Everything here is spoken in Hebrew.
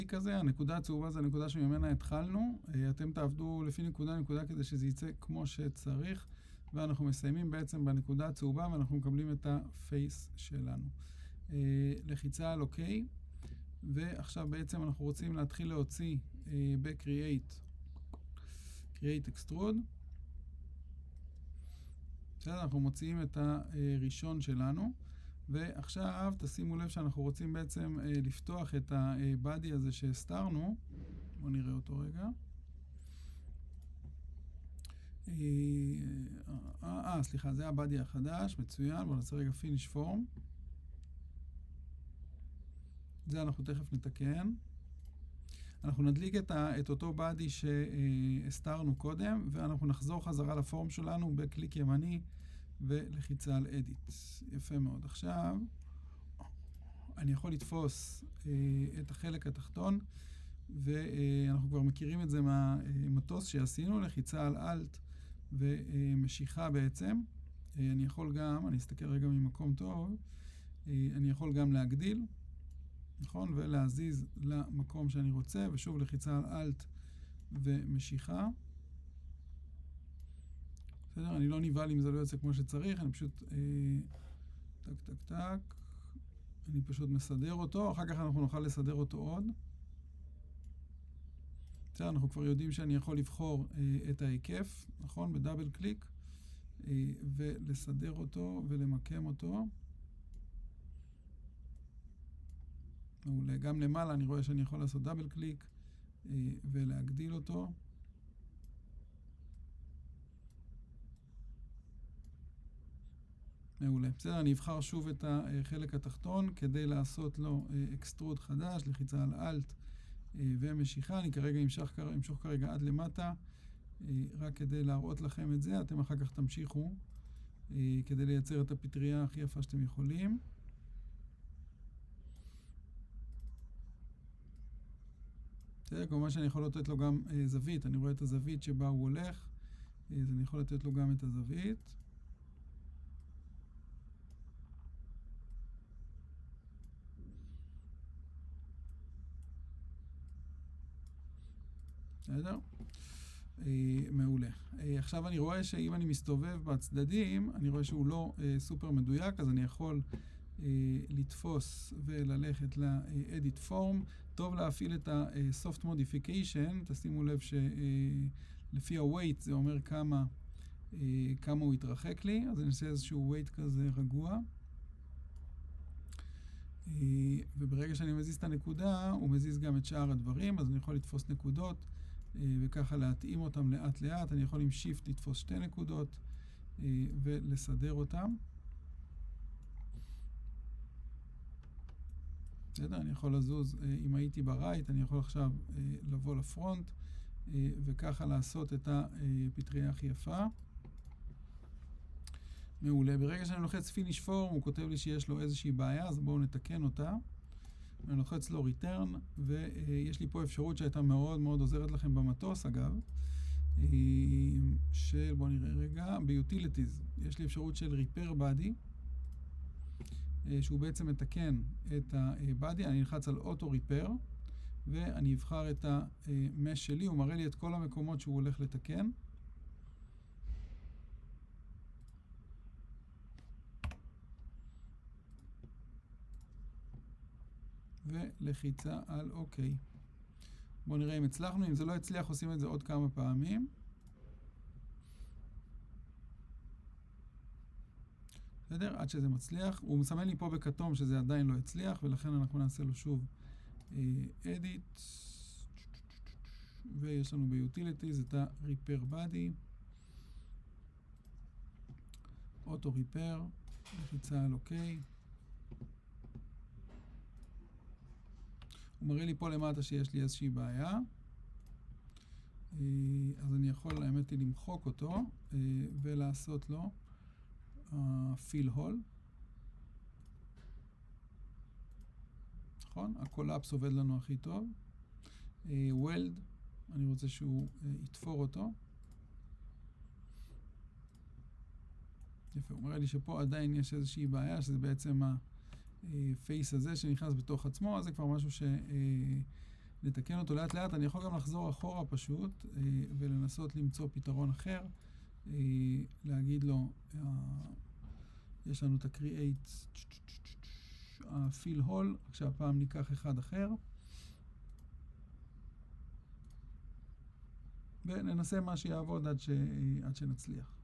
כזה, הנקודה הצהובה זה הנקודה שממנה התחלנו. אתם תעבדו לפי נקודה כדי שזה יצא כמו שצריך, ואנחנו מסיימים בעצם בנקודה הצהובה ואנחנו מקבלים את הפייס שלנו. לחיצה על אוקיי, ועכשיו בעצם אנחנו רוצים להתחיל להוציא ב-Create Extrude. בסדר, אנחנו מוציאים את הראשון שלנו, ועכשיו תשימו לב שאנחנו רוצים בעצם לפתוח את הבאדי הזה שהסתרנו. בואו נראה אותו רגע. סליחה, זה הבאדי החדש, מצוין. בואו נעשה רגע Finish Form. זה אנחנו תכף נתקן. אנחנו נדליק את אותו באדי שהסתרנו קודם, ואנחנו נחזור חזרה לפורם שלנו בקליק ימני ולחיצה על Edit. יפה מאוד. עכשיו אני יכול לתפוס את החלק התחתון, ואנחנו כבר מכירים את זה מהמטוס שעשינו, לחיצה על Alt ומשיכה בעצם. אני יכול גם, אני אסתכל רגע ממקום טוב, אני יכול גם להגדיל, נכון? ולהזיז למקום שאני רוצה, ושוב לחיצה על Alt ומשיכה. בסדר? אני לא נבהל אם זה לא יוצא כמו שצריך, אני פשוט טק, אני פשוט מסדר אותו, אחר כך אנחנו נוכל לסדר אותו עוד. בסדר, אנחנו כבר יודעים שאני יכול לבחור את ההיקף, נכון? בדאבל קליק, ולסדר אותו ולמקם אותו. מעולה. גם למעלה אני רואה שאני יכול לעשות דאבל קליק ולהגדיל אותו. מעולה. בסדר, אני אבחר שוב את החלק התחתון כדי לעשות לו אקסטרוד חדש, לחיצה על Alt ומשיכה. אני כרגע אמשוך כרגע עד למטה, רק כדי להראות לכם את זה. אתם אחר כך תמשיכו כדי לייצר את הפטריה הכי יפה שאתם יכולים. בסדר, כמובן שאני יכול לתת לו גם זווית. אני רואה את הזווית שבה הוא הולך, אז אני יכול לתת לו גם את הזווית. בסדר? מעולה. עכשיו אני רואה שאם אני מסתובב בצדדים, אני רואה שהוא לא סופר מדויק, אז אני יכול לתפוס וללכת ל-Edit Form. טוב להפעיל את ה-Soft Modification, תשימו לב שלפי ה-Weight זה אומר כמה הוא יתרחק לי, אז אני אעשה איזשהו Weight כזה רגוע. וברגע שאני מזיז את הנקודה, הוא מזיז גם את שאר הדברים, אז אני יכול לתפוס נקודות וככה להתאים אותם לאט לאט. אני יכול עם Shift לתפוס שתי נקודות ולסדר אותם. בסדר, אני יכול לזוז, אם הייתי ברייט, אני יכול עכשיו לבוא לפרונט וככה לעשות את הפטריה הכי יפה. מעולה. ברגע שאני לוחץ Finish Form, הוא כותב לי שיש לו איזושהי בעיה, אז בואו נתקן אותה. אני לוחץ לו Return, ויש לי פה אפשרות שהייתה מאוד מאוד עוזרת לכם במטוס, אגב, של, בואו נראה רגע, ב-Utilities, יש לי אפשרות של Repair Body, שהוא בעצם מתקן את ה-Body. אני נלחץ על Auto Repair, ואני אבחר את ה-Mesh שלי, הוא מראה לי את כל המקומות שהוא הולך לתקן. ולחיצה על אוקיי. בואו נראה אם הצלחנו. אם זה לא הצליח, עושים את זה עוד כמה פעמים. בסדר? עד שזה מצליח. הוא מסמן לי פה בכתום שזה עדיין לא הצליח, ולכן אנחנו נעשה לו שוב Edit. ויש לנו ב-Utilities את ה-Repair Body. Auto Repair. לחיצה על אוקיי. הוא מראה לי פה למטה שיש לי איזושהי בעיה. אז אני יכול, האמת היא, למחוק אותו ולעשות לו Fill Hole. נכון? הקולאפס עובד לנו הכי טוב. Weld, אני רוצה שהוא יתפור אותו. יפה, הוא מראה לי שפה עדיין יש איזושהי בעיה, שזה בעצם הפייס הזה שנכנס בתוך עצמו, אז זה כבר משהו נתקן אותו לאט לאט. אני יכול גם לחזור אחורה פשוט ולנסות למצוא פתרון אחר. להגיד לו, יש לנו את ה-create fill hole, רק שהפעם ניקח אחד אחר. וננסה מה שיעבוד עד שנצליח.